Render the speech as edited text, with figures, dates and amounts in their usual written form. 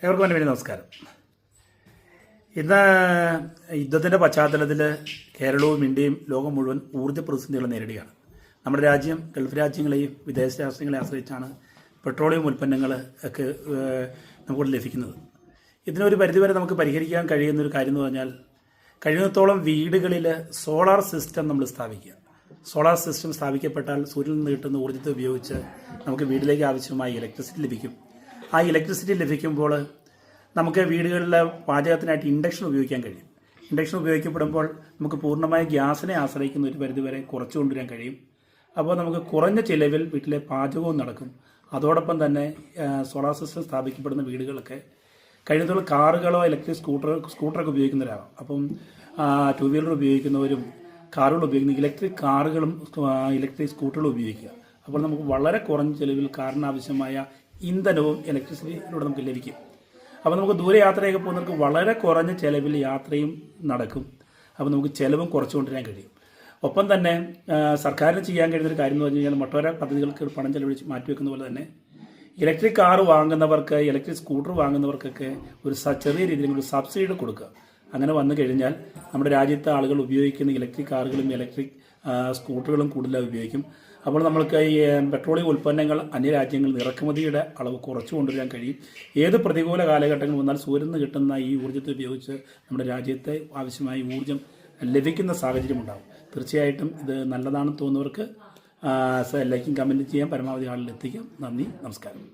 ഏവർക്കും എൻ്റെ പേര് നമസ്കാരം. ഇന്ന് യുദ്ധത്തിൻ്റെ പശ്ചാത്തലത്തിൽ കേരളവും ഇന്ത്യയും ലോകം മുഴുവൻ ഊർജ്ജ പ്രതിസന്ധികൾ നേരിടുകയാണ്. നമ്മുടെ രാജ്യം ഗൾഫ് രാജ്യങ്ങളെയും വിദേശ രാഷ്ട്രങ്ങളെ ആശ്രയിച്ചാണ് പെട്രോളിയം ഉൽപ്പന്നങ്ങൾ ഒക്കെ നമുക്ക് ലഭിക്കുന്നത്. ഇതിനൊരു പരിധിവരെ നമുക്ക് പരിഹരിക്കാൻ കഴിയുന്നൊരു കാര്യം എന്ന് പറഞ്ഞാൽ കഴിയുന്നിടത്തോളം വീടുകളിൽ സോളാർ സിസ്റ്റം നമ്മൾ സ്ഥാപിക്കുക. സോളാർ സിസ്റ്റം സ്ഥാപിക്കപ്പെട്ടാൽ സൂര്യനിൽ നിന്ന് കിട്ടുന്ന ഊർജ്ജത്തെ ഉപയോഗിച്ച് നമുക്ക് വീട്ടിലേക്ക് ആവശ്യമായ ഇലക്ട്രിസിറ്റി ലഭിക്കും. ആ ഇലക്ട്രിസിറ്റി ലഭിക്കുമ്പോൾ നമുക്ക് വീടുകളിൽ പാചകത്തിനായിട്ട് ഇൻഡക്ഷൻ ഉപയോഗിക്കാൻ കഴിയും. ഇൻഡക്ഷൻ ഉപയോഗിക്കപ്പെടുമ്പോൾ നമുക്ക് പൂർണ്ണമായി ഗ്യാസിനെ ആശ്രയിക്കുന്ന ഒരു പരിധിവരെ കുറച്ചു കൊണ്ടുവരാൻ കഴിയും. അപ്പോൾ നമുക്ക് കുറഞ്ഞ ചിലവിൽ വീട്ടിലെ പാചകവും നടക്കും. അതോടൊപ്പം തന്നെ സോളാർ സിസ്റ്റം സ്ഥാപിക്കപ്പെടുന്ന വീടുകളൊക്കെ കഴിയുന്നതോളം കാറുകളോ ഇലക്ട്രിക് സ്കൂട്ടറൊക്കെ ഉപയോഗിക്കുന്നവരാകാം. അപ്പം ടു വീലർ ഉപയോഗിക്കുന്നവരും കാറുകൾ ഉപയോഗിക്കുന്ന ഇലക്ട്രിക് കാറുകളും ഇലക്ട്രിക് സ്കൂട്ടറുകളും ഉപയോഗിക്കുക. അപ്പോൾ നമുക്ക് വളരെ കുറഞ്ഞ ചിലവിൽ കാറിനാവശ്യമായ ഇന്ധനവും ഇലക്ട്രിസിറ്റിയിലൂടെ നമുക്ക് ലഭിക്കും. അപ്പോൾ നമുക്ക് ദൂരയാത്രയൊക്കെ പോകുന്നവർക്ക് വളരെ കുറഞ്ഞ ചിലവിൽ യാത്രയും നടക്കും. അപ്പോൾ നമുക്ക് ചിലവും കുറച്ചു കൊണ്ടുവരാൻ കഴിയും. ഒപ്പം തന്നെ സർക്കാരിന് ചെയ്യാൻ കഴിയുന്നൊരു കാര്യം എന്ന് പറഞ്ഞു കഴിഞ്ഞാൽ മറ്റൊരു പദ്ധതികൾക്ക് പണം ചെലവഴിച്ച് മാറ്റിവെക്കുന്ന പോലെ തന്നെ ഇലക്ട്രിക് കാർ വാങ്ങുന്നവർക്ക് ഇലക്ട്രിക് സ്കൂട്ടർ വാങ്ങുന്നവർക്കൊക്കെ ഒരു ചെറിയ രീതിയിൽ ഒരു സബ്സിഡി കൊടുക്കുക. അങ്ങനെ വന്നു കഴിഞ്ഞാൽ നമ്മുടെ രാജ്യത്തെ ആളുകൾ ഉപയോഗിക്കുന്ന ഇലക്ട്രിക് കാറുകളും ഇലക്ട്രിക് സ്കൂട്ടറുകളും കൂടുതലായി ഉപയോഗിക്കും. അപ്പോൾ നമ്മൾക്ക് ഈ പെട്രോളിയം ഉൽപ്പന്നങ്ങൾ അന്യരാജ്യങ്ങളിൽ ഇറക്കുമതിയുടെ അളവ് കുറച്ചു കൊണ്ടുവരാൻ കഴിയും. ഏത് പ്രതികൂല കാലഘട്ടങ്ങൾ വന്നാൽ സൂര്യനിൽ നിന്ന് കിട്ടുന്ന ഈ ഊർജ്ജത്തെ ഉപയോഗിച്ച് നമ്മുടെ രാജ്യത്തെ ആവശ്യമായ ഊർജ്ജം ലഭിക്കുന്ന സാഹചര്യം ഉണ്ടാകും. തീർച്ചയായിട്ടും ഇത് നല്ലതാണെന്ന് തോന്നുന്നവർക്ക് ലൈക്കും കമൻറ്റും ചെയ്യാൻ പരമാവധി ആളിൽ എത്തിക്കാം. നന്ദി, നമസ്കാരം.